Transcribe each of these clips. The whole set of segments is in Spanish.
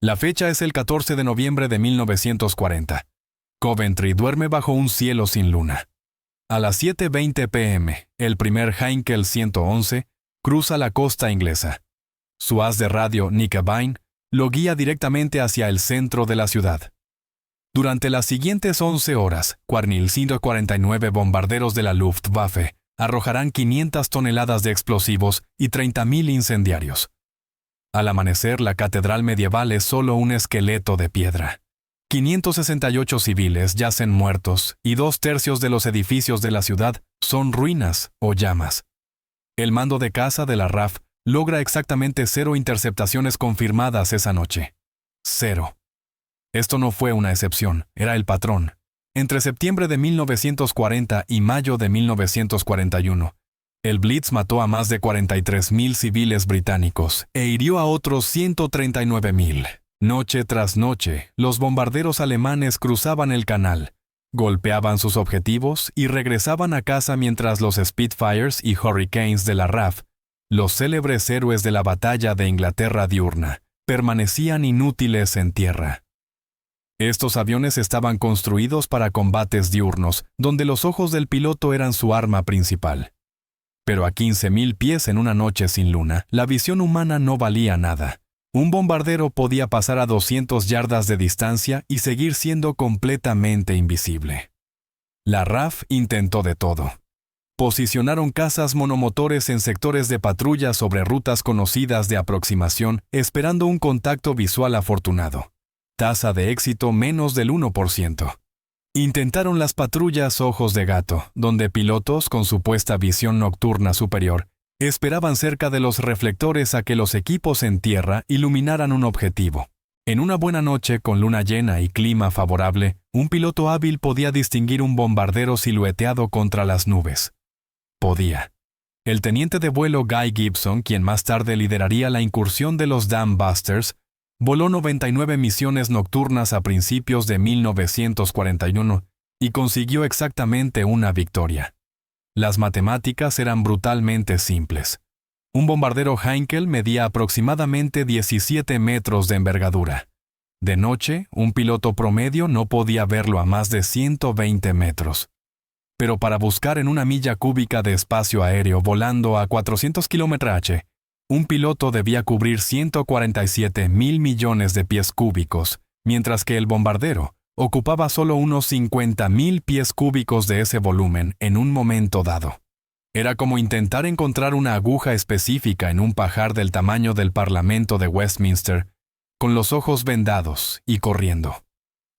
La fecha es el 14 de noviembre de 1940. Coventry duerme bajo un cielo sin luna. A las 7:20 p.m., el primer Heinkel 111 cruza la costa inglesa. Su haz de radio, Nick Vine, lo guía directamente hacia el centro de la ciudad. Durante las siguientes 11 horas, 4.149 bombarderos de la Luftwaffe arrojarán 500 toneladas de explosivos y 30.000 incendiarios. Al amanecer, la catedral medieval es solo un esqueleto de piedra. 568 civiles yacen muertos y 2/3 de los edificios de la ciudad son ruinas o llamas. El mando de caza de la RAF logra exactamente 0 interceptaciones confirmadas esa noche. 0. Esto no fue una excepción, era el patrón. Entre septiembre de 1940 y mayo de 1941, el Blitz mató a más de 43.000 civiles británicos e hirió a otros 139.000. Noche tras noche, los bombarderos alemanes cruzaban el canal, golpeaban sus objetivos y regresaban a casa mientras los Spitfires y Hurricanes de la RAF, los célebres héroes de la batalla de Inglaterra diurna, permanecían inútiles en tierra. Estos aviones estaban construidos para combates diurnos, donde los ojos del piloto eran su arma principal. Pero a 15.000 pies en una noche sin luna, la visión humana no valía nada. Un bombardero podía pasar a 200 yardas de distancia y seguir siendo completamente invisible. La RAF intentó de todo. Posicionaron cazas monomotores en sectores de patrulla sobre rutas conocidas de aproximación, esperando un contacto visual afortunado. Tasa de éxito menos del 1%. Intentaron las patrullas ojos de gato, donde pilotos con supuesta visión nocturna superior esperaban cerca de los reflectores a que los equipos en tierra iluminaran un objetivo. En una buena noche con luna llena y clima favorable, un piloto hábil podía distinguir un bombardero silueteado contra las nubes. Podía. El teniente de vuelo Guy Gibson, quien más tarde lideraría la incursión de los Dam Busters, voló 99 misiones nocturnas a principios de 1941 y consiguió exactamente una victoria. Las matemáticas eran brutalmente simples. Un bombardero Heinkel medía aproximadamente 17 metros de envergadura. De noche, un piloto promedio no podía verlo a más de 120 metros. Pero para buscar en una milla cúbica de espacio aéreo volando a 400 km/h, un piloto debía cubrir 147.000 millones de pies cúbicos, mientras que el bombardero ocupaba solo unos 50.000 pies cúbicos de ese volumen en un momento dado. Era como intentar encontrar una aguja específica en un pajar del tamaño del Parlamento de Westminster, con los ojos vendados y corriendo.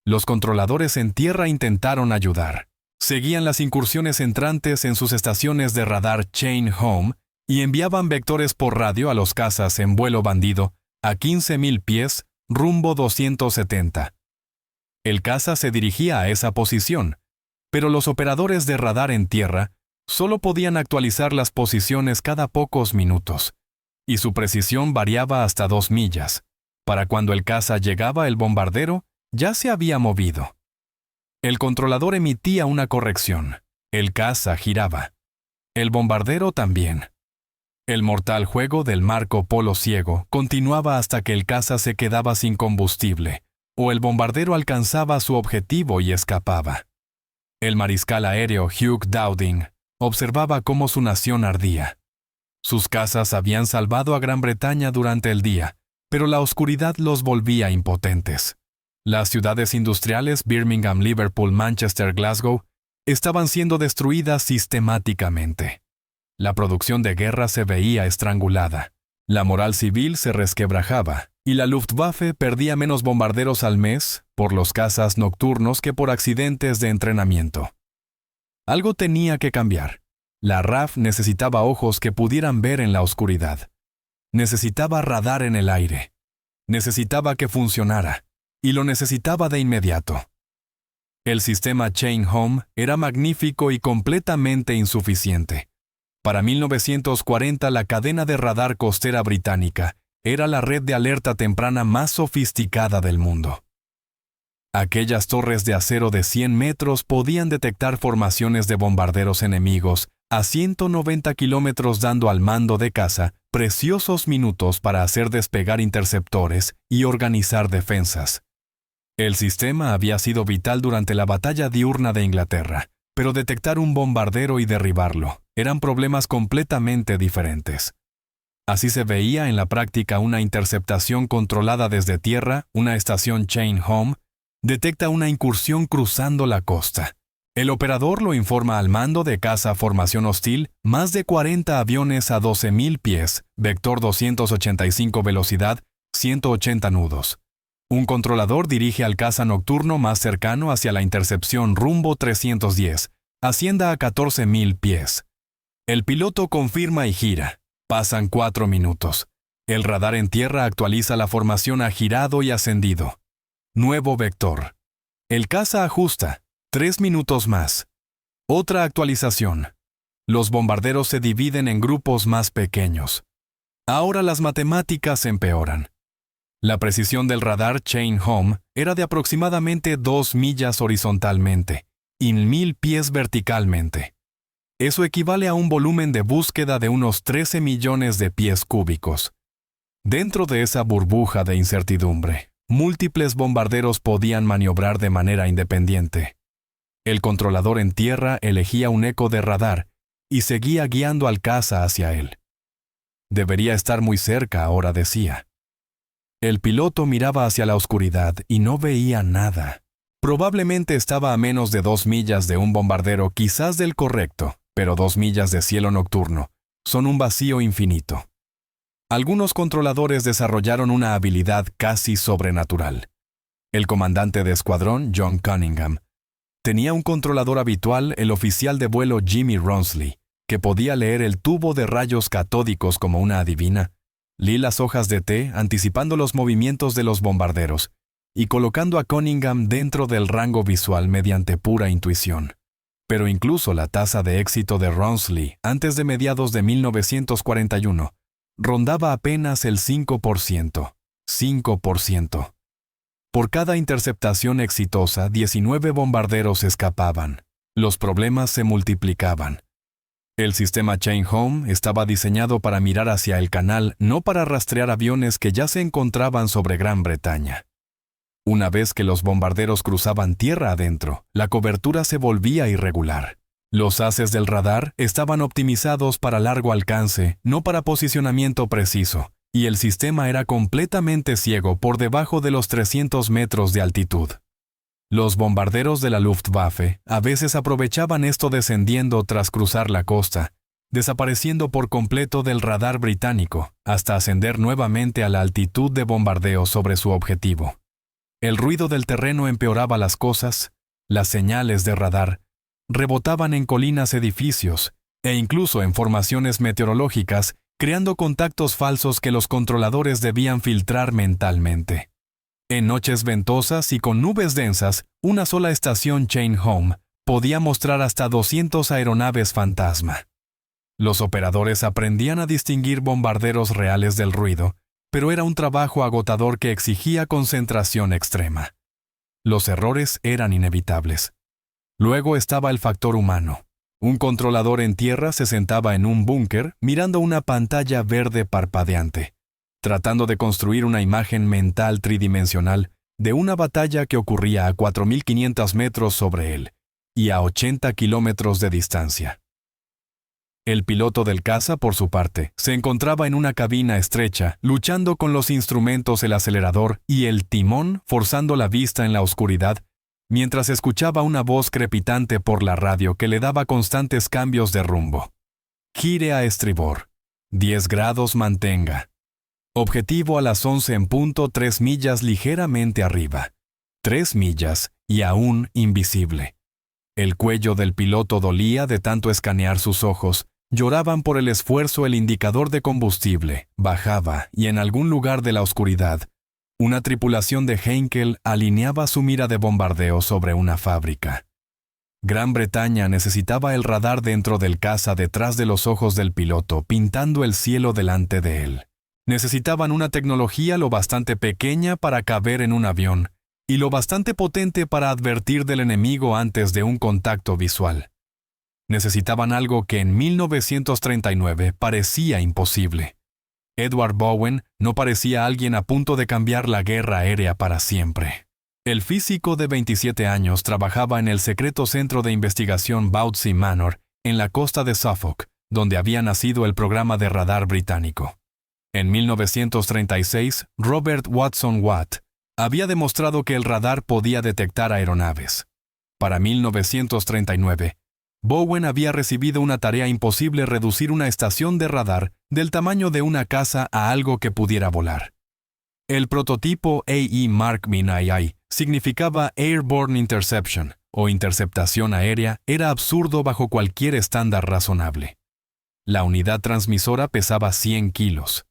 Los controladores en tierra intentaron ayudar. Seguían las incursiones entrantes en sus estaciones de radar Chain Home y enviaban vectores por radio a los cazas en vuelo bandido a 15.000 pies, rumbo 270. El caza se dirigía a esa posición, pero los operadores de radar en tierra solo podían actualizar las posiciones cada pocos minutos, y su precisión variaba hasta 2 millas. Para cuando el caza llegaba, el bombardero ya se había movido. El controlador emitía una corrección. El caza giraba. El bombardero también. El mortal juego del Marco Polo ciego continuaba hasta que el caza se quedaba sin combustible, o el bombardero alcanzaba su objetivo y escapaba. El mariscal aéreo Hugh Dowding observaba cómo su nación ardía. Sus cazas habían salvado a Gran Bretaña durante el día, pero la oscuridad los volvía impotentes. Las ciudades industriales Birmingham, Liverpool, Manchester, Glasgow estaban siendo destruidas sistemáticamente. La producción de guerra se veía estrangulada. La moral civil se resquebrajaba, y la Luftwaffe perdía menos bombarderos al mes por los cazas nocturnos que por accidentes de entrenamiento. Algo tenía que cambiar. La RAF necesitaba ojos que pudieran ver en la oscuridad. Necesitaba radar en el aire. Necesitaba que funcionara, y lo necesitaba de inmediato. El sistema Chain Home era magnífico y completamente insuficiente. Para 1940, la cadena de radar costera británica era la red de alerta temprana más sofisticada del mundo. Aquellas torres de acero de 100 metros podían detectar formaciones de bombarderos enemigos a 190 kilómetros, dando al mando de caza preciosos minutos para hacer despegar interceptores y organizar defensas. El sistema había sido vital durante la batalla diurna de Inglaterra, pero detectar un bombardero y derribarlo eran problemas completamente diferentes. Así se veía en la práctica una interceptación controlada desde tierra. Una estación Chain Home detecta una incursión cruzando la costa. El operador lo informa al mando de caza formación hostil, más de 40 aviones a 12.000 pies, vector 285 velocidad, 180 nudos. Un controlador dirige al caza nocturno más cercano hacia la intercepción rumbo 310, ascienda a 14.000 pies. El piloto confirma y gira. Pasan 4 minutos. El radar en tierra actualiza la formación a girado y ascendido. Nuevo vector. El caza ajusta. 3 minutos más. Otra actualización. Los bombarderos se dividen en grupos más pequeños. Ahora las matemáticas empeoran. La precisión del radar Chain Home era de aproximadamente 2 millas horizontalmente y 1.000 pies verticalmente. Eso equivale a un volumen de búsqueda de unos 13 millones de pies cúbicos. Dentro de esa burbuja de incertidumbre, múltiples bombarderos podían maniobrar de manera independiente. El controlador en tierra elegía un eco de radar y seguía guiando al caza hacia él. Debería estar muy cerca ahora, decía. El piloto miraba hacia la oscuridad y no veía nada. Probablemente estaba a menos de 2 millas de un bombardero, quizás del correcto, pero 2 millas de cielo nocturno son un vacío infinito. Algunos controladores desarrollaron una habilidad casi sobrenatural. El comandante de escuadrón, John Cunningham, tenía un controlador habitual, el oficial de vuelo Jimmy Ronsley, que podía leer el tubo de rayos catódicos como una adivina. Leí las hojas de té anticipando los movimientos de los bombarderos y colocando a Cunningham dentro del rango visual mediante pura intuición. Pero incluso la tasa de éxito de Ronsley antes de mediados de 1941 rondaba apenas el 5%. 5%. Por cada interceptación exitosa, 19 bombarderos escapaban. Los problemas se multiplicaban. El sistema Chain Home estaba diseñado para mirar hacia el canal, no para rastrear aviones que ya se encontraban sobre Gran Bretaña. Una vez que los bombarderos cruzaban tierra adentro, la cobertura se volvía irregular. Los haces del radar estaban optimizados para largo alcance, no para posicionamiento preciso, y el sistema era completamente ciego por debajo de los 300 metros de altitud. Los bombarderos de la Luftwaffe a veces aprovechaban esto descendiendo tras cruzar la costa, desapareciendo por completo del radar británico, hasta ascender nuevamente a la altitud de bombardeo sobre su objetivo. El ruido del terreno empeoraba las cosas, las señales de radar rebotaban en colinas, edificios, e incluso en formaciones meteorológicas, creando contactos falsos que los controladores debían filtrar mentalmente. En noches ventosas y con nubes densas, una sola estación Chain Home podía mostrar hasta 200 aeronaves fantasma. Los operadores aprendían a distinguir bombarderos reales del ruido, pero era un trabajo agotador que exigía concentración extrema. Los errores eran inevitables. Luego estaba el factor humano. Un controlador en tierra se sentaba en un búnker mirando una pantalla verde parpadeante, tratando de construir una imagen mental tridimensional de una batalla que ocurría a 4.500 metros sobre él y a 80 kilómetros de distancia. El piloto del caza, por su parte, se encontraba en una cabina estrecha, luchando con los instrumentos, el acelerador y el timón, forzando la vista en la oscuridad, mientras escuchaba una voz crepitante por la radio que le daba constantes cambios de rumbo. Gire a estribor. 10 grados mantenga. Objetivo a las 11 en punto, 3 millas ligeramente arriba. 3 millas y aún invisible. El cuello del piloto dolía de tanto escanear sus ojos. Lloraban por el esfuerzo. El indicador de combustible bajaba y en algún lugar de la oscuridad, una tripulación de Heinkel alineaba su mira de bombardeo sobre una fábrica. Gran Bretaña necesitaba el radar dentro del caza detrás de los ojos del piloto, pintando el cielo delante de él. Necesitaban una tecnología lo bastante pequeña para caber en un avión y lo bastante potente para advertir del enemigo antes de un contacto visual. Necesitaban algo que en 1939 parecía imposible. Edward Bowen no parecía alguien a punto de cambiar la guerra aérea para siempre. El físico de 27 años trabajaba en el secreto centro de investigación Boutsey Manor, en la costa de Suffolk, donde había nacido el programa de radar británico. En 1936, Robert Watson Watt había demostrado que el radar podía detectar aeronaves. Para 1939, Bowen había recibido una tarea imposible: reducir una estación de radar del tamaño de una casa a algo que pudiera volar. El prototipo AE Mark II significaba Airborne Interception, o interceptación aérea. Era absurdo bajo cualquier estándar razonable. La unidad transmisora pesaba 100 kilos.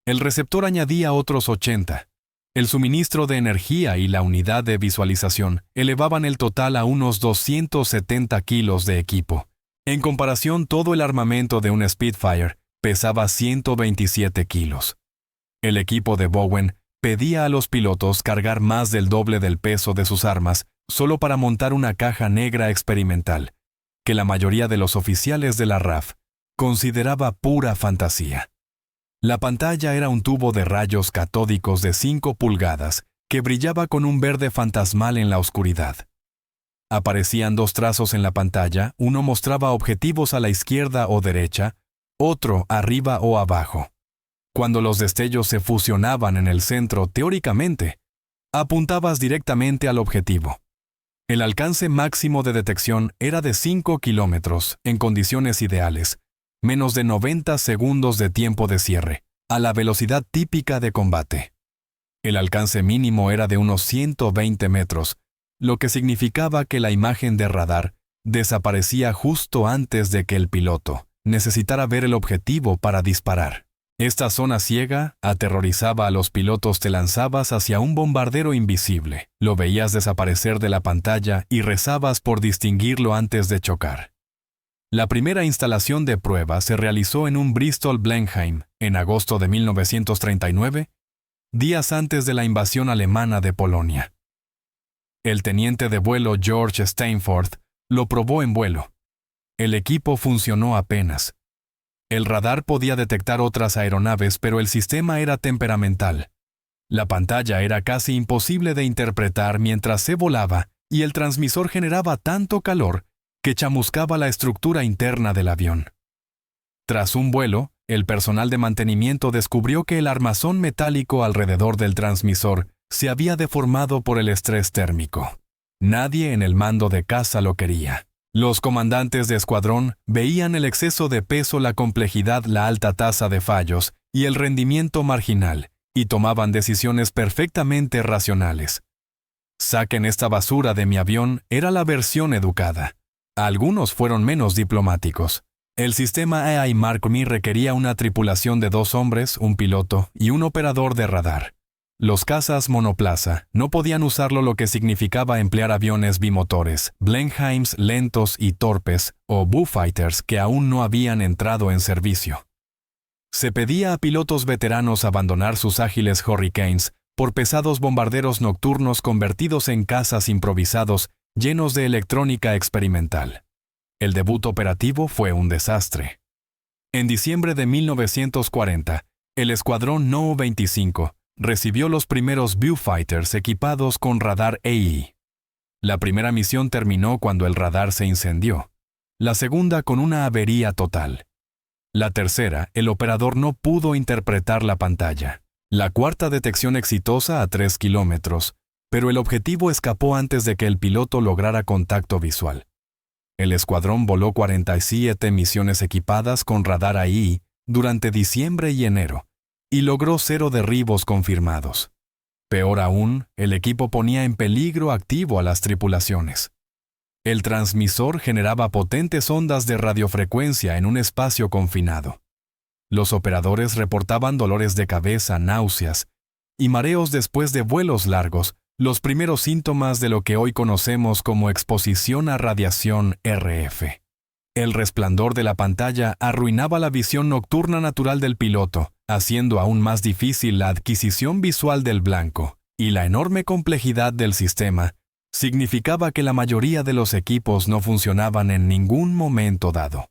El receptor añadía otros 80. El suministro de energía y la unidad de visualización elevaban el total a unos 270 kilos de equipo. En comparación, todo el armamento de un Spitfire pesaba 127 kilos. El equipo de Bowen pedía a los pilotos cargar más del doble del peso de sus armas solo para montar una caja negra experimental, que la mayoría de los oficiales de la RAF consideraba pura fantasía. La pantalla era un tubo de rayos catódicos de 5 pulgadas que brillaba con un verde fantasmal en la oscuridad. Aparecían 2 trazos en la pantalla: uno mostraba objetivos a la izquierda o derecha, otro arriba o abajo. Cuando los destellos se fusionaban en el centro, teóricamente, apuntabas directamente al objetivo. El alcance máximo de detección era de 5 kilómetros en condiciones ideales, menos de 90 segundos de tiempo de cierre, a la velocidad típica de combate. El alcance mínimo era de unos 120 metros, lo que significaba que la imagen de radar desaparecía justo antes de que el piloto necesitara ver el objetivo para disparar. Esta zona ciega aterrorizaba a los pilotos. Te lanzabas hacia un bombardero invisible, lo veías desaparecer de la pantalla y rezabas por distinguirlo antes de chocar. La primera instalación de prueba se realizó en un Bristol Blenheim en agosto de 1939, días antes de la invasión alemana de Polonia. El teniente de vuelo George Stainforth lo probó en vuelo. El equipo funcionó apenas. El radar podía detectar otras aeronaves, pero el sistema era temperamental. La pantalla era casi imposible de interpretar mientras se volaba y el transmisor generaba tanto calor que chamuscaba la estructura interna del avión. Tras un vuelo, el personal de mantenimiento descubrió que el armazón metálico alrededor del transmisor se había deformado por el estrés térmico. Nadie en el mando de caza lo quería. Los comandantes de escuadrón veían el exceso de peso, la complejidad, la alta tasa de fallos y el rendimiento marginal, y tomaban decisiones perfectamente racionales. «Saquen esta basura de mi avión» era la versión educada. Algunos fueron menos diplomáticos. El sistema AI Mark I requería una tripulación de 2 hombres, un piloto y un operador de radar. Los cazas monoplaza no podían usarlo, lo que significaba emplear aviones bimotores, Blenheims lentos y torpes, o Bullfighters que aún no habían entrado en servicio. Se pedía a pilotos veteranos abandonar sus ágiles Hurricanes por pesados bombarderos nocturnos convertidos en cazas improvisados llenos de electrónica experimental. El debut operativo fue un desastre. En diciembre de 1940, el escuadrón No-25 recibió los primeros Viewfighters equipados con radar AE. La primera misión terminó cuando el radar se incendió. La segunda con una avería total. La tercera, el operador no pudo interpretar la pantalla. La cuarta, detección exitosa a 3 kilómetros, pero el objetivo escapó antes de que el piloto lograra contacto visual. El escuadrón voló 47 misiones equipadas con radar AE durante diciembre y enero, y logró 0 derribos confirmados. Peor aún, el equipo ponía en peligro activo a las tripulaciones. El transmisor generaba potentes ondas de radiofrecuencia en un espacio confinado. Los operadores reportaban dolores de cabeza, náuseas y mareos después de vuelos largos, los primeros síntomas de lo que hoy conocemos como exposición a radiación RF. El resplandor de la pantalla arruinaba la visión nocturna natural del piloto, haciendo aún más difícil la adquisición visual del blanco, y la enorme complejidad del sistema significaba que la mayoría de los equipos no funcionaban en ningún momento dado.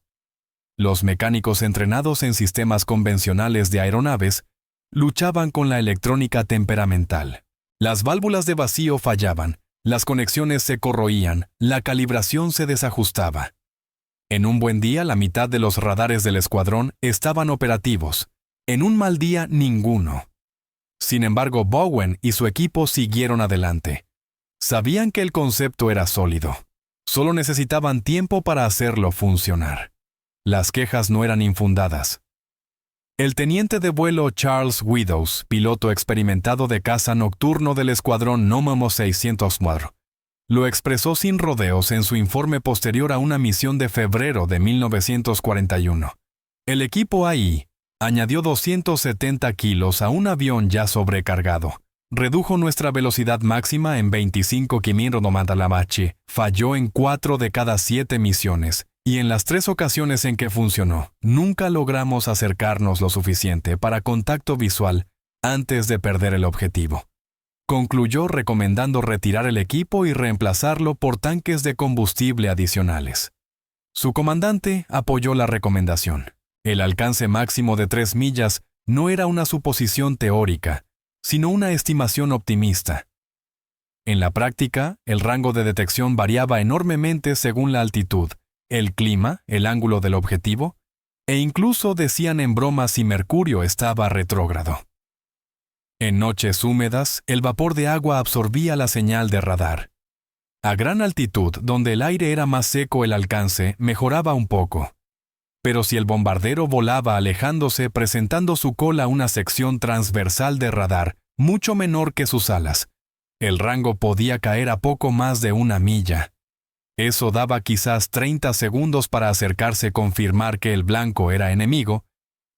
Los mecánicos entrenados en sistemas convencionales de aeronaves luchaban con la electrónica temperamental. Las válvulas de vacío fallaban, las conexiones se corroían, la calibración se desajustaba. En un buen día, la mitad de los radares del escuadrón estaban operativos. En un mal día, ninguno. Sin embargo, Bowen y su equipo siguieron adelante. Sabían que el concepto era sólido. Solo necesitaban tiempo para hacerlo funcionar. Las quejas no eran infundadas. El teniente de vuelo Charles Widdows, piloto experimentado de caza nocturno del escuadrón Nómamo 600 Squadron, lo expresó sin rodeos en su informe posterior a una misión de febrero de 1941. El equipo AI añadió 270 kilos a un avión ya sobrecargado. Redujo nuestra velocidad máxima en 25 km/h, falló en 4 de cada 7 misiones, y en las 3 ocasiones en que funcionó, nunca logramos acercarnos lo suficiente para contacto visual antes de perder el objetivo. Concluyó recomendando retirar el equipo y reemplazarlo por tanques de combustible adicionales. Su comandante apoyó la recomendación. El alcance máximo de 3 millas no era una suposición teórica, sino una estimación optimista. En la práctica, el rango de detección variaba enormemente según la altitud, el clima, el ángulo del objetivo, e incluso decían en broma si Mercurio estaba retrógrado. En noches húmedas, el vapor de agua absorbía la señal de radar. A gran altitud, donde el aire era más seco, el alcance mejoraba un poco. Pero si el bombardero volaba alejándose presentando su cola una sección transversal de radar mucho menor que sus alas, el rango podía caer a poco más de 1 milla. Eso daba quizás 30 segundos para acercarse, confirmar que el blanco era enemigo,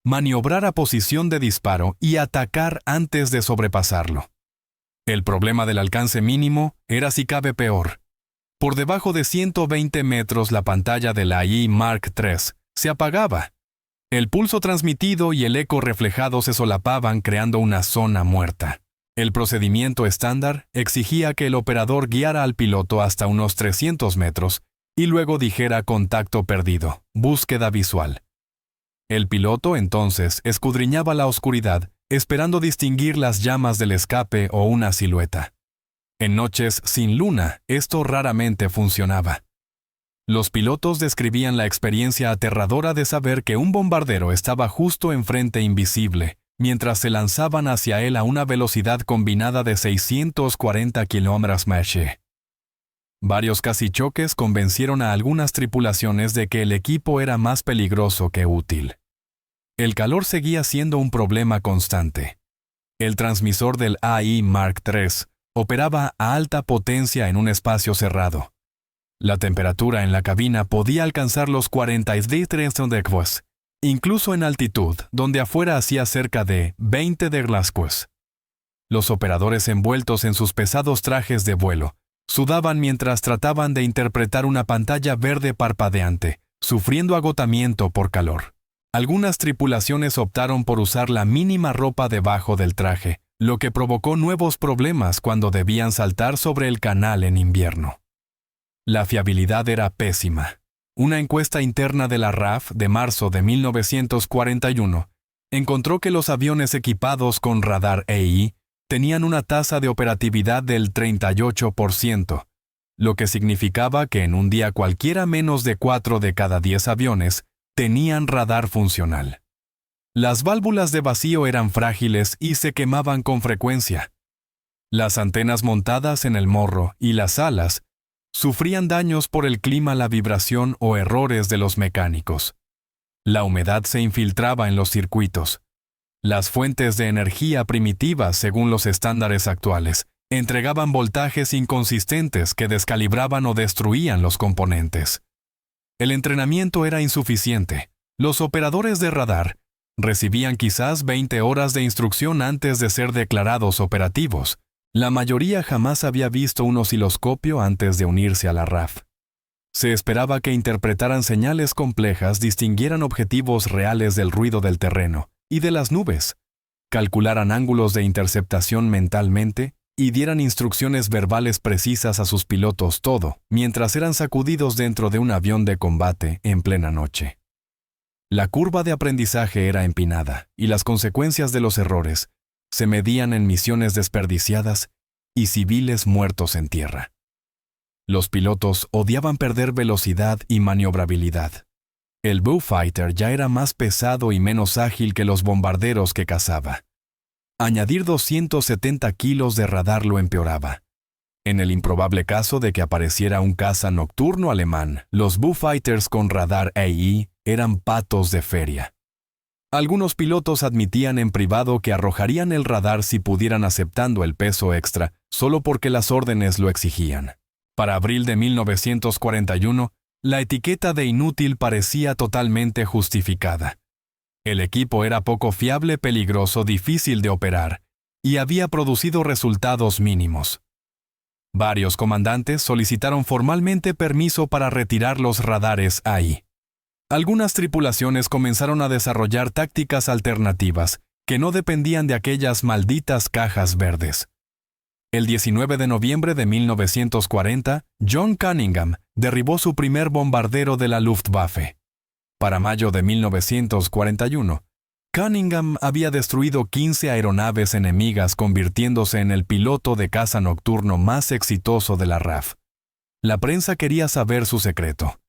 maniobrar a posición de disparo y atacar antes de sobrepasarlo. El problema del alcance mínimo era si cabe peor. Por debajo de 120 metros la pantalla de la AI Mark III se apagaba. El pulso transmitido y el eco reflejado se solapaban creando una zona muerta. El procedimiento estándar exigía que el operador guiara al piloto hasta unos 300 metros y luego dijera contacto perdido, búsqueda visual. El piloto entonces escudriñaba la oscuridad, esperando distinguir las llamas del escape o una silueta. En noches sin luna, esto raramente funcionaba. Los pilotos describían la experiencia aterradora de saber que un bombardero estaba justo enfrente invisible, mientras se lanzaban hacia él a una velocidad combinada de 640 km/h. Varios casi choques convencieron a algunas tripulaciones de que el equipo era más peligroso que útil. El calor seguía siendo un problema constante. El transmisor del AI Mark III operaba a alta potencia en un espacio cerrado. La temperatura en la cabina podía alcanzar los 43 grados, incluso en altitud, donde afuera hacía cerca de 20 grados. Los operadores envueltos en sus pesados trajes de vuelo sudaban mientras trataban de interpretar una pantalla verde parpadeante, sufriendo agotamiento por calor. Algunas tripulaciones optaron por usar la mínima ropa debajo del traje, lo que provocó nuevos problemas cuando debían saltar sobre el canal en invierno. La fiabilidad era pésima. Una encuesta interna de la RAF de marzo de 1941 encontró que los aviones equipados con radar AI tenían una tasa de operatividad del 38%, lo que significaba que en un día cualquiera menos de 4 de cada 10 aviones tenían radar funcional. Las válvulas de vacío eran frágiles y se quemaban con frecuencia. Las antenas montadas en el morro y las alas sufrían daños por el clima, la vibración o errores de los mecánicos. La humedad se infiltraba en los circuitos. Las fuentes de energía primitivas, según los estándares actuales, entregaban voltajes inconsistentes que descalibraban o destruían los componentes. El entrenamiento era insuficiente. Los operadores de radar recibían quizás 20 horas de instrucción antes de ser declarados operativos. La mayoría jamás había visto un osciloscopio antes de unirse a la RAF. Se esperaba que interpretaran señales complejas, distinguieran objetivos reales del ruido del terreno y de las nubes, calcularan ángulos de interceptación mentalmente y dieran instrucciones verbales precisas a sus pilotos, todo mientras eran sacudidos dentro de un avión de combate en plena noche. La curva de aprendizaje era empinada y las consecuencias de los errores se medían en misiones desperdiciadas y civiles muertos en tierra. Los pilotos odiaban perder velocidad y maniobrabilidad. El Beaufighter ya era más pesado y menos ágil que los bombarderos que cazaba. Añadir 270 kilos de radar lo empeoraba. En el improbable caso de que apareciera un caza nocturno alemán, los Beaufighters con radar AI eran patos de feria. Algunos pilotos admitían en privado que arrojarían el radar si pudieran aceptando el peso extra, solo porque las órdenes lo exigían. Para abril de 1941, la etiqueta de inútil parecía totalmente justificada. El equipo era poco fiable, peligroso, difícil de operar, y había producido resultados mínimos. Varios comandantes solicitaron formalmente permiso para retirar los radares AI. Algunas tripulaciones comenzaron a desarrollar tácticas alternativas que no dependían de aquellas malditas cajas verdes. El 19 de noviembre de 1940, John Cunningham derribó su primer bombardero de la Luftwaffe. Para mayo de 1941, Cunningham había destruido 15 aeronaves enemigas, convirtiéndose en el piloto de caza nocturno más exitoso de la RAF. La prensa quería saber su secreto.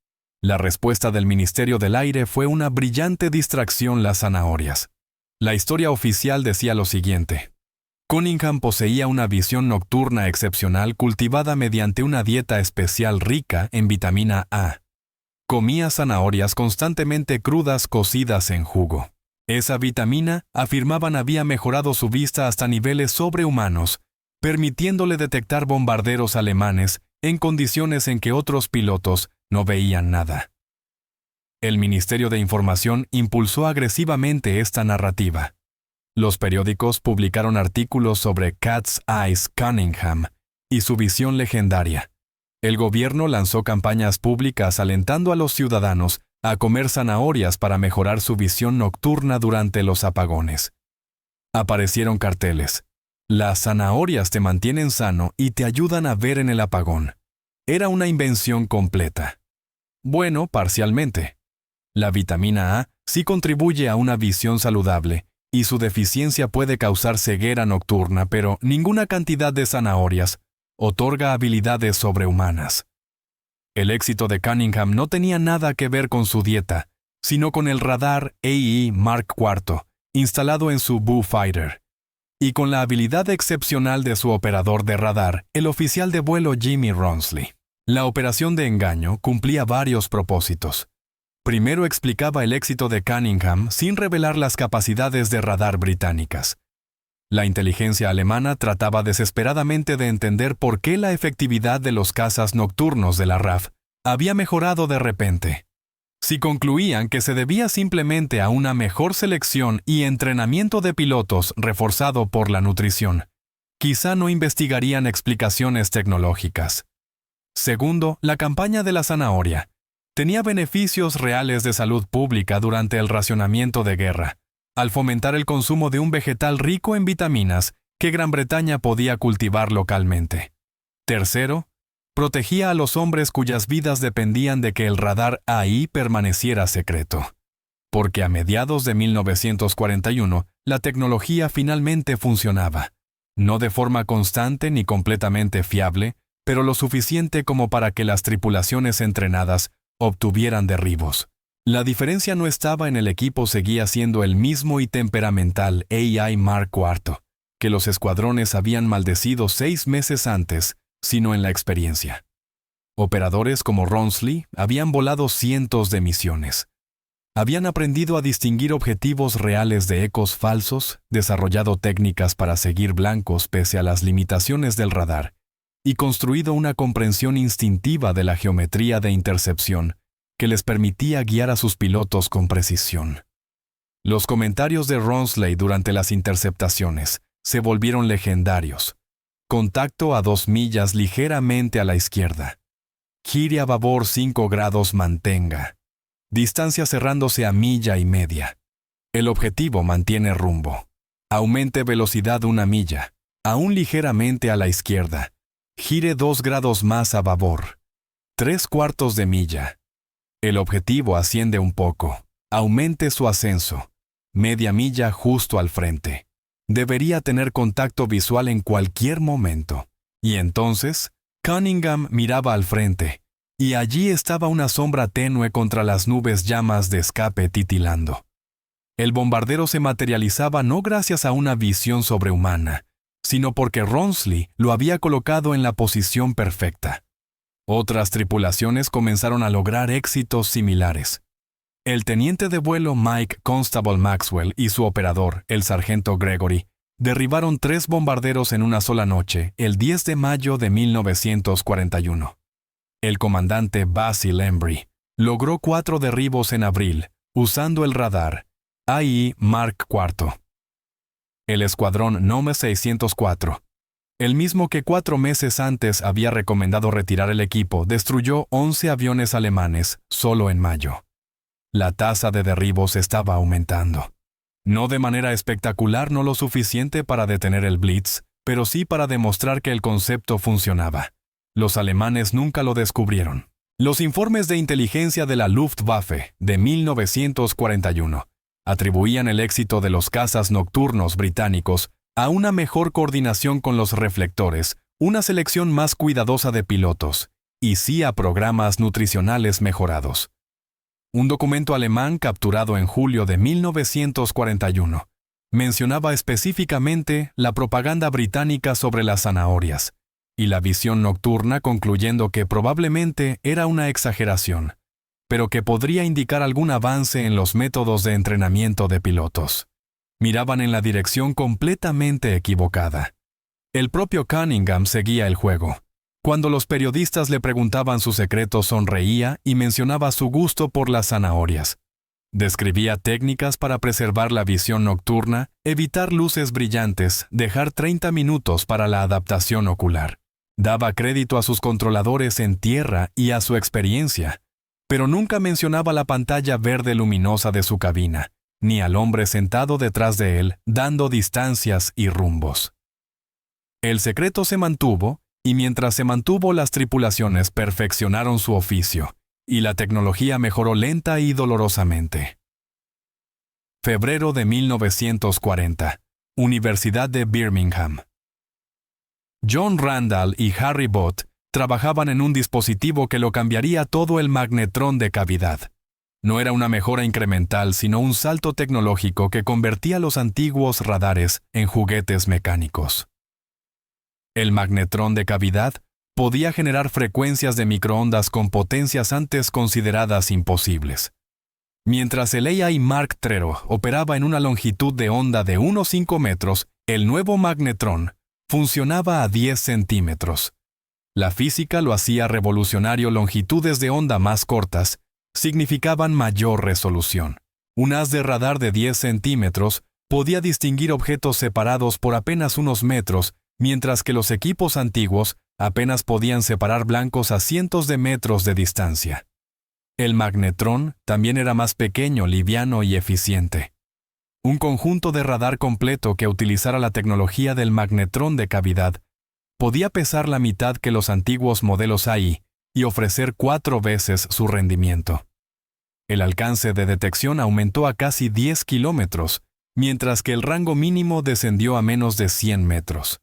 La respuesta del Ministerio del Aire fue una brillante distracción: las zanahorias. La historia oficial decía lo siguiente: Cunningham poseía una visión nocturna excepcional cultivada mediante una dieta especial rica en vitamina A. Comía zanahorias constantemente crudas cocidas en jugo. Esa vitamina, afirmaban, había mejorado su vista hasta niveles sobrehumanos, permitiéndole detectar bombarderos alemanes en condiciones en que otros pilotos no veían nada. El Ministerio de Información impulsó agresivamente esta narrativa. Los periódicos publicaron artículos sobre Cat's Eyes Cunningham y su visión legendaria. El gobierno lanzó campañas públicas alentando a los ciudadanos a comer zanahorias para mejorar su visión nocturna durante los apagones. Aparecieron carteles: las zanahorias te mantienen sano y te ayudan a ver en el apagón. Era una invención completa. Bueno, parcialmente. La vitamina A sí contribuye a una visión saludable, y su deficiencia puede causar ceguera nocturna, pero ninguna cantidad de zanahorias otorga habilidades sobrehumanas. El éxito de Cunningham no tenía nada que ver con su dieta, sino con el radar AI Mark IV, instalado en su Beaufighter, y con la habilidad excepcional de su operador de radar, el oficial de vuelo Jimmy Ronsley. La operación de engaño cumplía varios propósitos. Primero, explicaba el éxito de Cunningham sin revelar las capacidades de radar británicas. La inteligencia alemana trataba desesperadamente de entender por qué la efectividad de los cazas nocturnos de la RAF había mejorado de repente. Si concluían que se debía simplemente a una mejor selección y entrenamiento de pilotos reforzado por la nutrición, quizá no investigarían explicaciones tecnológicas. Segundo, la campaña de la zanahoria tenía beneficios reales de salud pública durante el racionamiento de guerra, al fomentar el consumo de un vegetal rico en vitaminas que Gran Bretaña podía cultivar localmente. Tercero, protegía a los hombres cuyas vidas dependían de que el radar AI permaneciera secreto. Porque a mediados de 1941, la tecnología finalmente funcionaba. No de forma constante ni completamente fiable, pero lo suficiente como para que las tripulaciones entrenadas obtuvieran derribos. La diferencia no estaba en el equipo, seguía siendo el mismo y temperamental AI Mark IV, que los escuadrones habían maldecido 6 meses antes, sino en la experiencia. Operadores como Ronsley habían volado cientos de misiones. Habían aprendido a distinguir objetivos reales de ecos falsos, desarrollado técnicas para seguir blancos pese a las limitaciones del radar, y construido una comprensión instintiva de la geometría de intercepción que les permitía guiar a sus pilotos con precisión. Los comentarios de Ronsley durante las interceptaciones se volvieron legendarios. Contacto a 2 millas ligeramente a la izquierda. Gire a babor 5 grados, mantenga. Distancia cerrándose a 1,5 millas. El objetivo mantiene rumbo. Aumente velocidad 1 milla, aún ligeramente a la izquierda. Gire 2 grados más a babor. 3/4 de milla. El objetivo asciende un poco. Aumente su ascenso. Media milla justo al frente. Debería tener contacto visual en cualquier momento. Y entonces, Cunningham miraba al frente, y allí estaba una sombra tenue contra las nubes llamas de escape titilando. El bombardero se materializaba no gracias a una visión sobrehumana, sino porque Ronsley lo había colocado en la posición perfecta. Otras tripulaciones comenzaron a lograr éxitos similares. El teniente de vuelo Mike Constable Maxwell y su operador, el sargento Gregory, derribaron 3 bombarderos en una sola noche, el 10 de mayo de 1941. El comandante Basil Embry logró 4 derribos en abril, usando el radar AI Mark IV. El escuadrón Nome 604, el mismo que 4 meses antes había recomendado retirar el equipo, destruyó 11 aviones alemanes solo en mayo. La tasa de derribos estaba aumentando. No de manera espectacular, no lo suficiente para detener el Blitz, pero sí para demostrar que el concepto funcionaba. Los alemanes nunca lo descubrieron. Los informes de inteligencia de la Luftwaffe de 1941 atribuían el éxito de los cazas nocturnos británicos a una mejor coordinación con los reflectores, una selección más cuidadosa de pilotos, y sí a programas nutricionales mejorados. Un documento alemán capturado en julio de 1941 mencionaba específicamente la propaganda británica sobre las zanahorias, y la visión nocturna, concluyendo que probablemente era una exageración, pero que podría indicar algún avance en los métodos de entrenamiento de pilotos. Miraban en la dirección completamente equivocada. El propio Cunningham seguía el juego. Cuando los periodistas le preguntaban sus secretos, sonreía y mencionaba su gusto por las zanahorias. Describía técnicas para preservar la visión nocturna, evitar luces brillantes, dejar 30 minutos para la adaptación ocular. Daba crédito a sus controladores en tierra y a su experiencia, pero nunca mencionaba la pantalla verde luminosa de su cabina, ni al hombre sentado detrás de él, dando distancias y rumbos. El secreto se mantuvo, y mientras se mantuvo, las tripulaciones perfeccionaron su oficio, y la tecnología mejoró lenta y dolorosamente. Febrero de 1940. Universidad de Birmingham. John Randall y Harry Bott trabajaban en un dispositivo que lo cambiaría todo: el magnetrón de cavidad. No era una mejora incremental, sino un salto tecnológico que convertía los antiguos radares en juguetes mecánicos. El magnetrón de cavidad podía generar frecuencias de microondas con potencias antes consideradas imposibles. Mientras el AI Mark III operaba en una longitud de onda de 1,5 metros, el nuevo magnetrón funcionaba a 10 centímetros. La física lo hacía revolucionario. Longitudes de onda más cortas significaban mayor resolución. Un haz de radar de 10 centímetros podía distinguir objetos separados por apenas unos metros, mientras que los equipos antiguos apenas podían separar blancos a cientos de metros de distancia. El magnetrón también era más pequeño, liviano y eficiente. Un conjunto de radar completo que utilizara la tecnología del magnetrón de cavidad podía pesar la mitad que los antiguos modelos AI y ofrecer 4 veces su rendimiento. El alcance de detección aumentó a casi 10 kilómetros, mientras que el rango mínimo descendió a menos de 100 metros.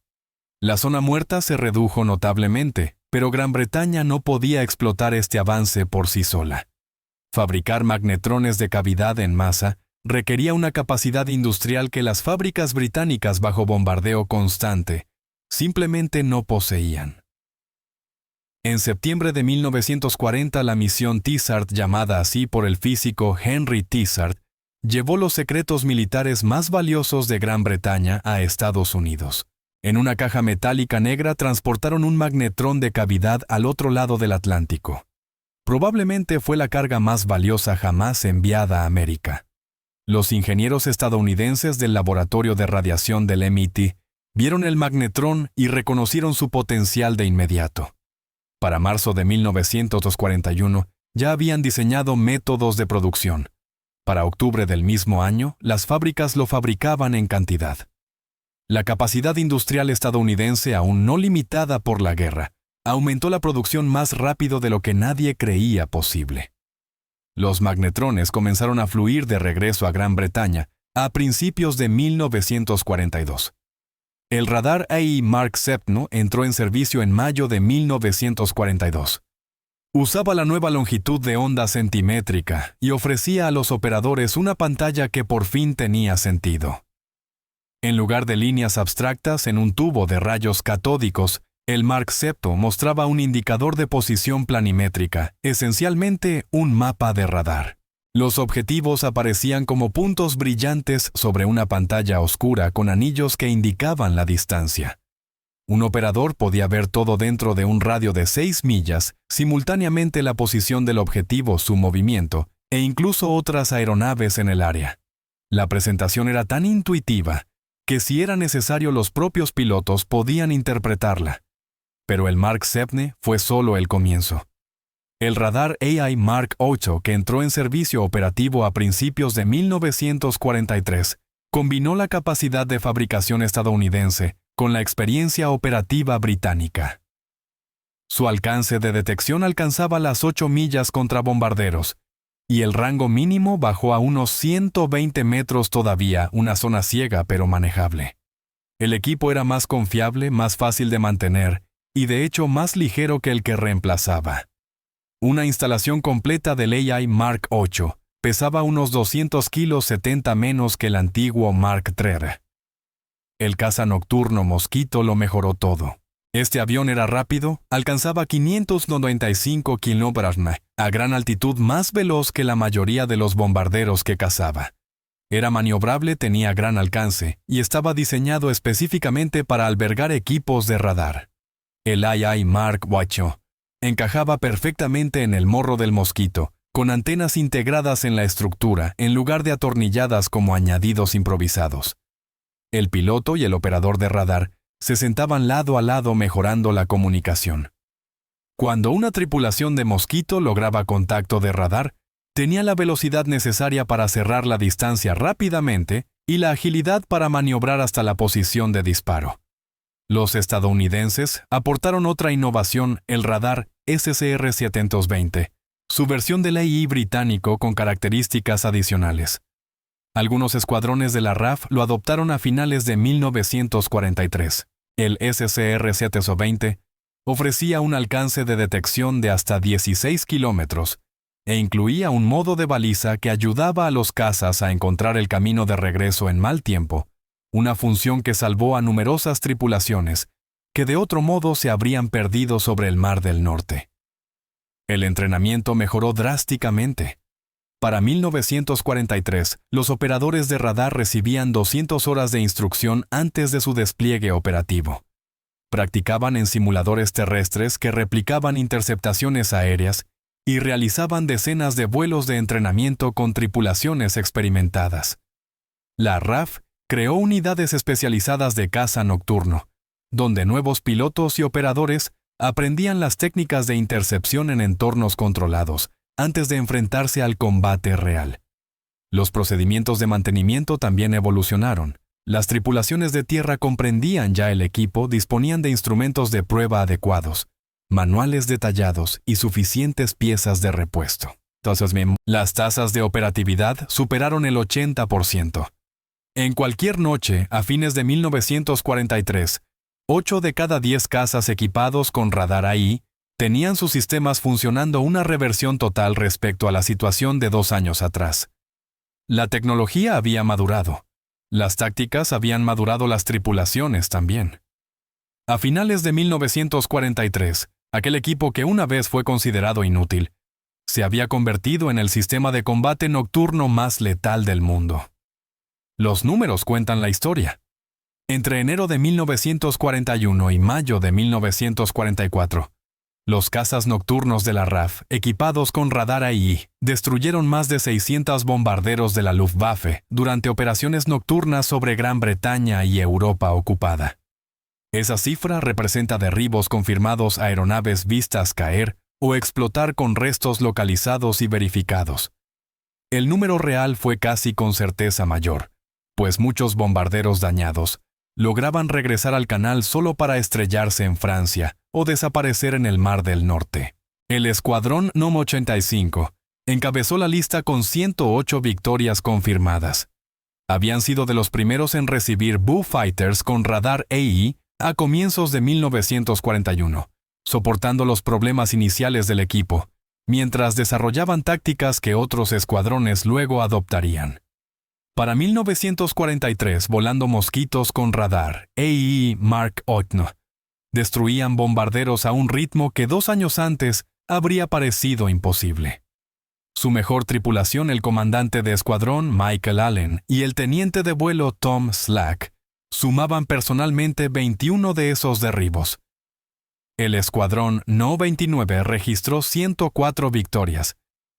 La zona muerta se redujo notablemente, pero Gran Bretaña no podía explotar este avance por sí sola. Fabricar magnetrones de cavidad en masa requería una capacidad industrial que las fábricas británicas bajo bombardeo constante simplemente no poseían. En septiembre de 1940, la misión Tizard, llamada así por el físico Henry Tizard, llevó los secretos militares más valiosos de Gran Bretaña a Estados Unidos. En una caja metálica negra transportaron un magnetrón de cavidad al otro lado del Atlántico. Probablemente fue la carga más valiosa jamás enviada a América. Los ingenieros estadounidenses del laboratorio de radiación del MIT vieron el magnetrón y reconocieron su potencial de inmediato. Para marzo de 1941 ya habían diseñado métodos de producción. Para octubre del mismo año, las fábricas lo fabricaban en cantidad. La capacidad industrial estadounidense, aún no limitada por la guerra, aumentó la producción más rápido de lo que nadie creía posible. Los magnetrones comenzaron a fluir de regreso a Gran Bretaña a principios de 1942. El radar AI Mark VII entró en servicio en mayo de 1942. Usaba la nueva longitud de onda centimétrica y ofrecía a los operadores una pantalla que por fin tenía sentido. En lugar de líneas abstractas en un tubo de rayos catódicos, el Mark VII mostraba un indicador de posición planimétrica, esencialmente un mapa de radar. Los objetivos aparecían como puntos brillantes sobre una pantalla oscura con anillos que indicaban la distancia. Un operador podía ver todo dentro de un radio de 6 millas, simultáneamente la posición del objetivo, su movimiento, e incluso otras aeronaves en el área. La presentación era tan intuitiva que si era necesario los propios pilotos podían interpretarla. Pero el Mark VII fue solo el comienzo. El radar AI Mark VIII, que entró en servicio operativo a principios de 1943, combinó la capacidad de fabricación estadounidense con la experiencia operativa británica. Su alcance de detección alcanzaba las 8 millas contra bombarderos, y el rango mínimo bajó a unos 120 metros todavía, una zona ciega pero manejable. El equipo era más confiable, más fácil de mantener, y de hecho más ligero que el que reemplazaba. Una instalación completa del AI Mark VIII pesaba unos 200 kilos 70 menos que el antiguo Mark III. El caza nocturno Mosquito lo mejoró todo. Este avión era rápido, alcanzaba 595 kilómetros a gran altitud, más veloz que la mayoría de los bombarderos que cazaba. Era maniobrable, tenía gran alcance y estaba diseñado específicamente para albergar equipos de radar. El AI Mark VIII encajaba perfectamente en el morro del Mosquito, con antenas integradas en la estructura en lugar de atornilladas como añadidos improvisados. El piloto y el operador de radar se sentaban lado a lado mejorando la comunicación. Cuando una tripulación de Mosquito lograba contacto de radar, tenía la velocidad necesaria para cerrar la distancia rápidamente y la agilidad para maniobrar hasta la posición de disparo. Los estadounidenses aportaron otra innovación, el radar SCR-720, su versión del AI británico con características adicionales. Algunos escuadrones de la RAF lo adoptaron a finales de 1943. El SCR-720 ofrecía un alcance de detección de hasta 16 kilómetros e incluía un modo de baliza que ayudaba a los cazas a encontrar el camino de regreso en mal tiempo, una función que salvó a numerosas tripulaciones que de otro modo se habrían perdido sobre el Mar del Norte. El entrenamiento mejoró drásticamente. Para 1943, los operadores de radar recibían 200 horas de instrucción antes de su despliegue operativo. Practicaban en simuladores terrestres que replicaban interceptaciones aéreas y realizaban decenas de vuelos de entrenamiento con tripulaciones experimentadas. La RAF creó unidades especializadas de caza nocturno, donde nuevos pilotos y operadores aprendían las técnicas de intercepción en entornos controlados, antes de enfrentarse al combate real. Los procedimientos de mantenimiento también evolucionaron. Las tripulaciones de tierra comprendían ya el equipo, disponían de instrumentos de prueba adecuados, manuales detallados y suficientes piezas de repuesto. Entonces, las tasas de operatividad superaron el 80%. En cualquier noche, a fines de 1943, 8 de cada 10 cazas equipados con radar AI tenían sus sistemas funcionando, una reversión total respecto a la situación de 2 años atrás. La tecnología había madurado. Las tácticas habían madurado, las tripulaciones también. A finales de 1943, aquel equipo que una vez fue considerado inútil, se había convertido en el sistema de combate nocturno más letal del mundo. Los números cuentan la historia. Entre enero de 1941 y mayo de 1944, los cazas nocturnos de la RAF, equipados con radar AI, destruyeron más de 600 bombarderos de la Luftwaffe durante operaciones nocturnas sobre Gran Bretaña y Europa ocupada. Esa cifra representa derribos confirmados a aeronaves vistas caer o explotar con restos localizados y verificados. El número real fue casi con certeza mayor, pues muchos bombarderos dañados lograban regresar al canal solo para estrellarse en Francia o desaparecer en el Mar del Norte. El escuadrón NOM 85 Encabezó la lista con 108 victorias confirmadas. Habían sido de los primeros en recibir Fighters con radar AI a comienzos de 1941, soportando los problemas iniciales del equipo, mientras desarrollaban tácticas que otros escuadrones luego adoptarían. Para 1943, volando mosquitos con radar AI Mark 8 destruían bombarderos a un ritmo que 2 años antes habría parecido imposible. Su mejor tripulación, el comandante de escuadrón Michael Allen y el teniente de vuelo Tom Slack, sumaban personalmente 21 de esos derribos. El escuadrón No. 29 registró 104 victorias.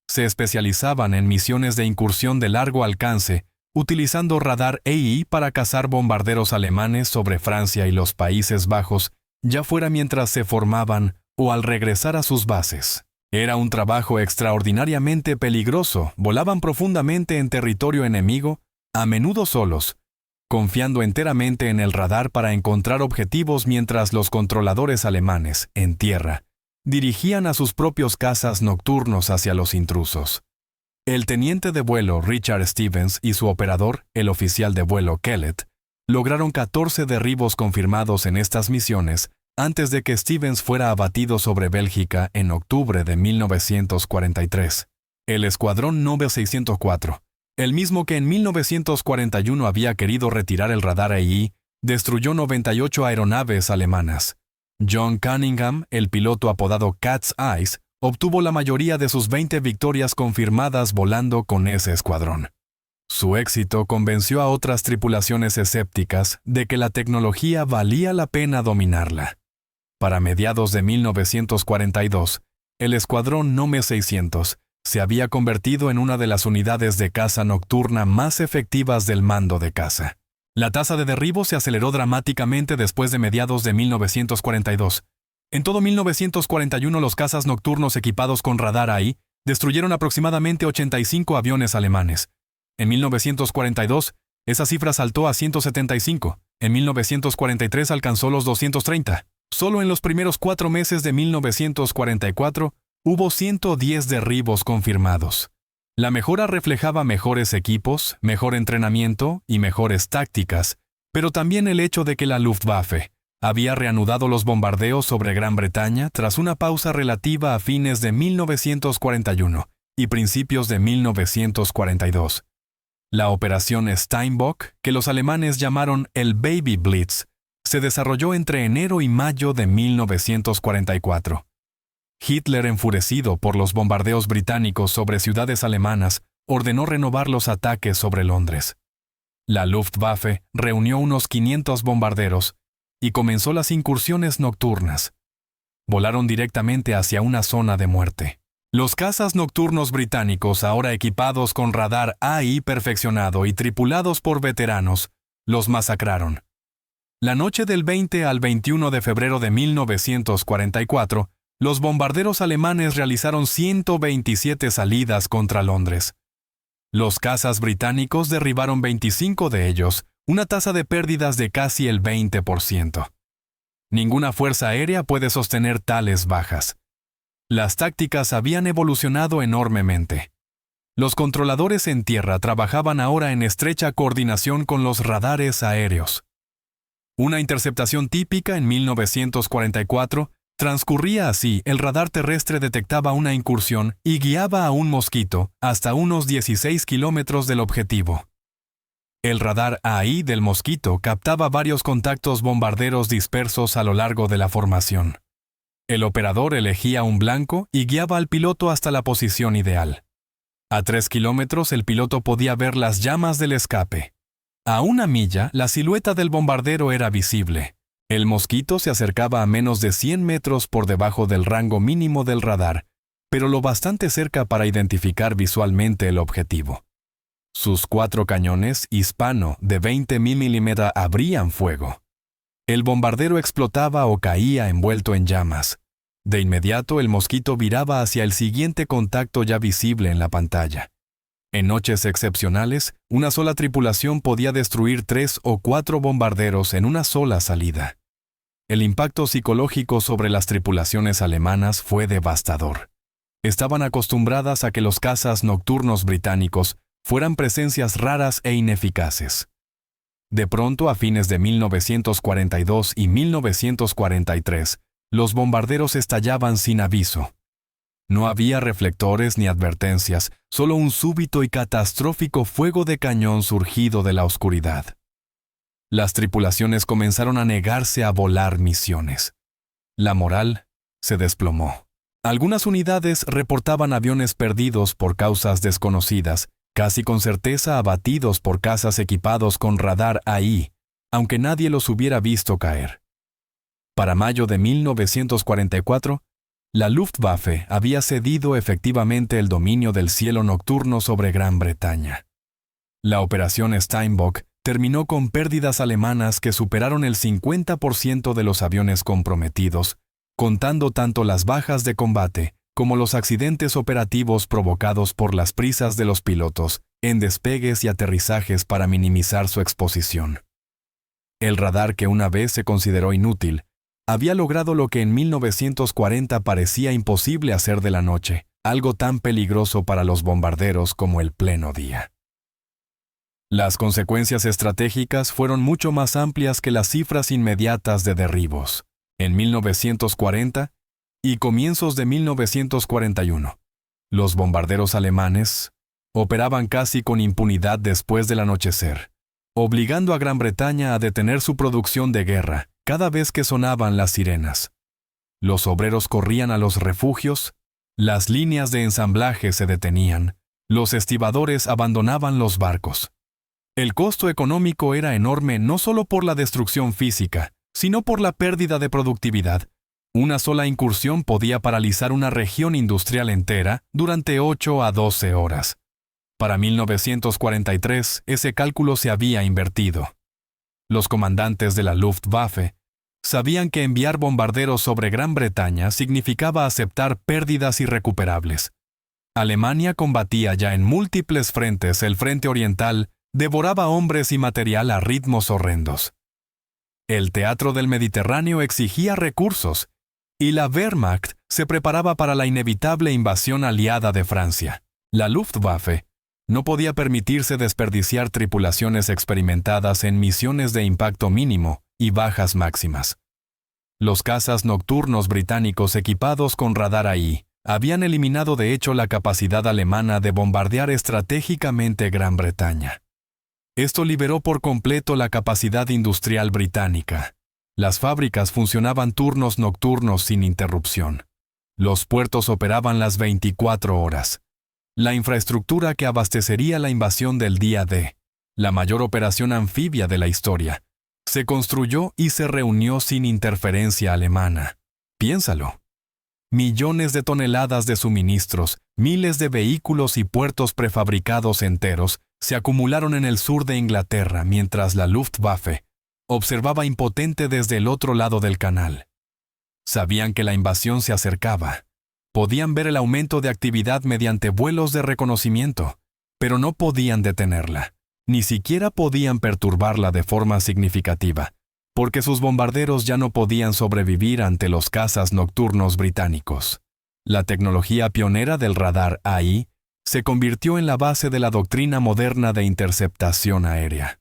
Se especializaban en misiones de incursión de largo alcance, utilizando radar AI para cazar bombarderos alemanes sobre Francia y los Países Bajos, ya fuera mientras se formaban o al regresar a sus bases. Era un trabajo extraordinariamente peligroso, volaban profundamente en territorio enemigo, a menudo solos, confiando enteramente en el radar para encontrar objetivos mientras los controladores alemanes, en tierra, dirigían a sus propios cazas nocturnos hacia los intrusos. El teniente de vuelo Richard Stevens y su operador, el oficial de vuelo Kellett, lograron 14 derribos confirmados en estas misiones antes de que Stevens fuera abatido sobre Bélgica en octubre de 1943. El escuadrón 9604, el mismo que en 1941 había querido retirar el radar AI, destruyó 98 aeronaves alemanas. John Cunningham, el piloto apodado Cat's Eyes, obtuvo la mayoría de sus 20 victorias confirmadas volando con ese escuadrón. Su éxito convenció a otras tripulaciones escépticas de que la tecnología valía la pena dominarla. Para mediados de 1942, el escuadrón NOME 600 se había convertido en una de las unidades de caza nocturna más efectivas del mando de caza. La tasa de derribo se aceleró dramáticamente después de mediados de 1942. En todo 1941 los cazas nocturnos equipados con radar AI destruyeron aproximadamente 85 aviones alemanes. En 1942, esa cifra saltó a 175. En 1943 alcanzó los 230. Solo en los primeros 4 meses de 1944 hubo 110 derribos confirmados. La mejora reflejaba mejores equipos, mejor entrenamiento y mejores tácticas, pero también el hecho de que la Luftwaffe había reanudado los bombardeos sobre Gran Bretaña tras una pausa relativa a fines de 1941 y principios de 1942. La operación Steinbock, que los alemanes llamaron el Baby Blitz, se desarrolló entre enero y mayo de 1944. Hitler, enfurecido por los bombardeos británicos sobre ciudades alemanas, ordenó renovar los ataques sobre Londres. La Luftwaffe reunió unos 500 bombarderos y comenzó las incursiones nocturnas. Volaron directamente hacia una zona de muerte. Los cazas nocturnos británicos, ahora equipados con radar AI perfeccionado y tripulados por veteranos, los masacraron. La noche del 20 al 21 de febrero de 1944, los bombarderos alemanes realizaron 127 salidas contra Londres. Los cazas británicos derribaron 25 de ellos, una tasa de pérdidas de casi el 20%. Ninguna fuerza aérea puede sostener tales bajas. Las tácticas habían evolucionado enormemente. Los controladores en tierra trabajaban ahora en estrecha coordinación con los radares aéreos. Una interceptación típica en 1944 transcurría así: el radar terrestre detectaba una incursión y guiaba a un mosquito hasta unos 16 kilómetros del objetivo. El radar AI del mosquito captaba varios contactos bombarderos dispersos a lo largo de la formación. El operador elegía un blanco y guiaba al piloto hasta la posición ideal. A 3 kilómetros el piloto podía ver las llamas del escape. A 1 milla la silueta del bombardero era visible. El mosquito se acercaba a menos de 100 metros por debajo del rango mínimo del radar, pero lo bastante cerca para identificar visualmente el objetivo. Sus 4 cañones Hispano de 20 mm abrían fuego. El bombardero explotaba o caía envuelto en llamas. De inmediato el mosquito viraba hacia el siguiente contacto ya visible en la pantalla. En noches excepcionales, una sola tripulación podía destruir 3 o 4 bombarderos en una sola salida. El impacto psicológico sobre las tripulaciones alemanas fue devastador. estaban acostumbradas a que los cazas nocturnos británicos fueran presencias raras e ineficaces. De pronto, a fines de 1942 y 1943, los bombarderos estallaban sin aviso. No había reflectores ni advertencias, solo un súbito y catastrófico fuego de cañón surgido de la oscuridad. Las tripulaciones comenzaron a negarse a volar misiones. La moral se desplomó. Algunas unidades reportaban aviones perdidos por causas desconocidas, casi con certeza abatidos por cazas equipados con radar AI, aunque nadie los hubiera visto caer. Para mayo de 1944, la Luftwaffe había cedido efectivamente el dominio del cielo nocturno sobre Gran Bretaña. La operación Steinbock terminó con pérdidas alemanas que superaron el 50% de los aviones comprometidos, contando tanto las bajas de combate como los accidentes operativos provocados por las prisas de los pilotos en despegues y aterrizajes para minimizar su exposición. El radar, que una vez se consideró inútil, había logrado lo que en 1940 parecía imposible hacer de la noche, algo tan peligroso para los bombarderos como el pleno día. Las consecuencias estratégicas fueron mucho más amplias que las cifras inmediatas de derribos. En 1940 y comienzos de 1941, los bombarderos alemanes operaban casi con impunidad después del anochecer, obligando a Gran Bretaña a detener su producción de guerra cada vez que sonaban las sirenas. Los obreros corrían a los refugios, las líneas de ensamblaje se detenían, los estibadores abandonaban los barcos. El costo económico era enorme no solo por la destrucción física, sino por la pérdida de productividad. Una sola incursión podía paralizar una región industrial entera durante 8 a 12 horas. Para 1943, ese cálculo se había invertido. Los comandantes de la Luftwaffe sabían que enviar bombarderos sobre Gran Bretaña significaba aceptar pérdidas irrecuperables. Alemania combatía ya en múltiples frentes. El frente oriental devoraba hombres y material a ritmos horrendos. El teatro del Mediterráneo exigía recursos, y la Wehrmacht se preparaba para la inevitable invasión aliada de Francia. La Luftwaffe no podía permitirse desperdiciar tripulaciones experimentadas en misiones de impacto mínimo y bajas máximas. Los cazas nocturnos británicos equipados con radar AI habían eliminado de hecho la capacidad alemana de bombardear estratégicamente Gran Bretaña. Esto liberó por completo la capacidad industrial británica. Las fábricas funcionaban turnos nocturnos sin interrupción. Los puertos operaban las 24 horas. La infraestructura que abastecería la invasión del día D, la mayor operación anfibia de la historia, se construyó y se reunió sin interferencia alemana. Piénsalo. Millones de toneladas de suministros, miles de vehículos y puertos prefabricados enteros se acumularon en el sur de Inglaterra mientras la Luftwaffe observaba impotente desde el otro lado del canal. Sabían que la invasión se acercaba. Podían ver el aumento de actividad mediante vuelos de reconocimiento, pero no podían detenerla. Ni siquiera podían perturbarla de forma significativa, porque sus bombarderos ya no podían sobrevivir ante los cazas nocturnos británicos. La tecnología pionera del radar AI se convirtió en la base de la doctrina moderna de interceptación aérea.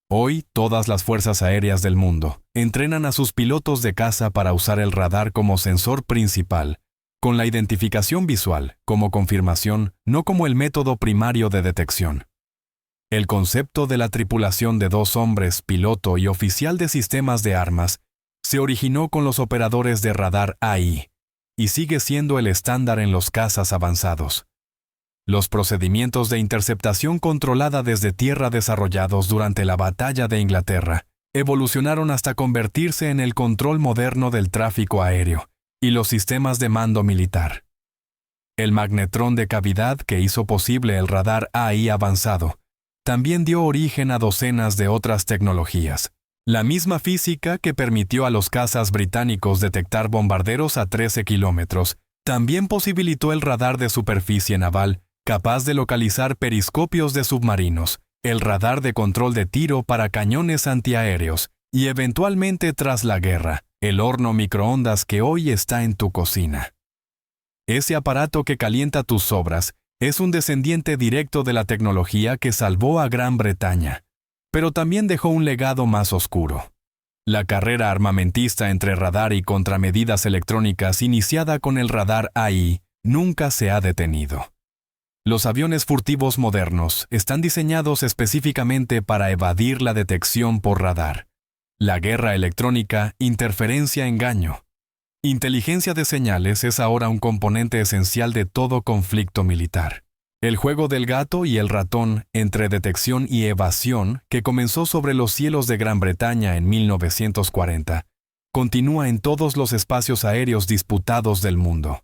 Hoy, todas las fuerzas aéreas del mundo entrenan a sus pilotos de caza para usar el radar como sensor principal, con la identificación visual como confirmación, no como el método primario de detección. El concepto de la tripulación de 2 hombres, piloto y oficial de sistemas de armas, se originó con los operadores de radar AI y sigue siendo el estándar en los cazas avanzados. Los procedimientos de interceptación controlada desde tierra desarrollados durante la Batalla de Inglaterra evolucionaron hasta convertirse en el control moderno del tráfico aéreo y los sistemas de mando militar. El magnetrón de cavidad que hizo posible el radar AI avanzado también dio origen a docenas de otras tecnologías. La misma física que permitió a los cazas británicos detectar bombarderos a 13 kilómetros también posibilitó el radar de superficie naval capaz de localizar periscopios de submarinos, el radar de control de tiro para cañones antiaéreos y eventualmente tras la guerra, el horno microondas que hoy está en tu cocina. Ese aparato que calienta tus sobras es un descendiente directo de la tecnología que salvó a Gran Bretaña, pero también dejó un legado más oscuro. La carrera armamentista entre radar y contramedidas electrónicas iniciada con el radar AI nunca se ha detenido. Los aviones furtivos modernos están diseñados específicamente para evadir la detección por radar. La guerra electrónica, interferencia-engaño. Inteligencia de señales es ahora un componente esencial de todo conflicto militar. El juego del gato y el ratón entre detección y evasión, que comenzó sobre los cielos de Gran Bretaña en 1940, continúa en todos los espacios aéreos disputados del mundo.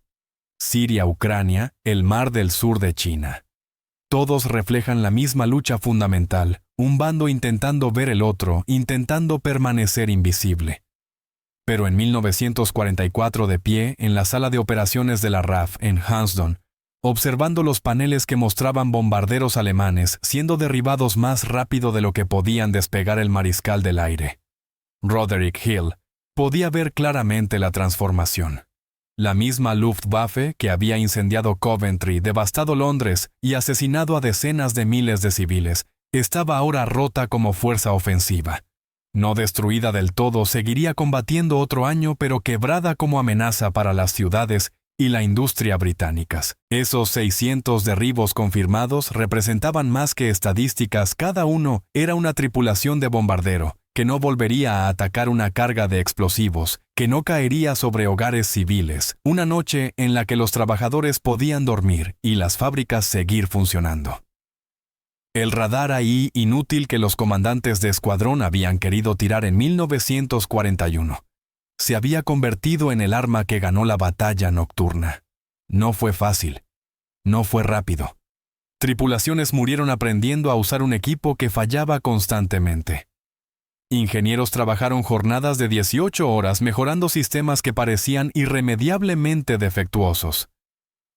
Siria, Ucrania, el Mar del Sur de China. Todos reflejan la misma lucha fundamental, un bando intentando ver el otro, intentando permanecer invisible. Pero en 1944, de pie en la sala de operaciones de la RAF en Hansdon, observando los paneles que mostraban bombarderos alemanes siendo derribados más rápido de lo que podían despegar el mariscal del aire, Roderick Hill, podía ver claramente la transformación. La misma Luftwaffe que había incendiado Coventry, devastado Londres y asesinado a decenas de miles de civiles, estaba ahora rota como fuerza ofensiva. No destruida del todo, seguiría combatiendo otro año, pero quebrada como amenaza para las ciudades y la industria británicas. Esos 600 derribos confirmados representaban más que estadísticas, cada uno era una tripulación de bombardero, que no volvería a atacar una carga de explosivos, que no caería sobre hogares civiles, una noche en la que los trabajadores podían dormir y las fábricas seguir funcionando. El radar AI inútil que los comandantes de escuadrón habían querido tirar en 1941 se había convertido en el arma que ganó la batalla nocturna. No fue fácil. No fue rápido. Tripulaciones murieron aprendiendo a usar un equipo que fallaba constantemente. Ingenieros trabajaron jornadas de 18 horas mejorando sistemas que parecían irremediablemente defectuosos.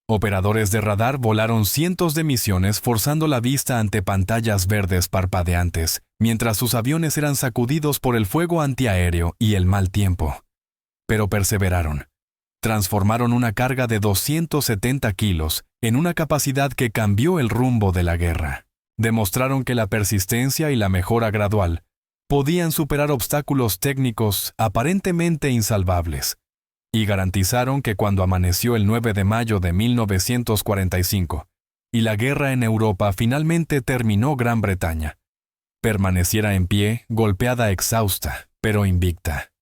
Operadores de radar volaron cientos de misiones forzando la vista ante pantallas verdes parpadeantes, mientras sus aviones eran sacudidos por el fuego antiaéreo y el mal tiempo. Pero perseveraron. Transformaron una carga de 270 kilos en una capacidad que cambió el rumbo de la guerra. Demostraron que la persistencia y la mejora gradual podían superar obstáculos técnicos aparentemente insalvables, y garantizaron que cuando amaneció el 9 de mayo de 1945 y la guerra en Europa finalmente terminó, Gran Bretaña permaneciera en pie, golpeada, exhausta, pero invicta.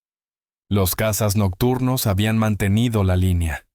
Los cazas nocturnos habían mantenido la línea.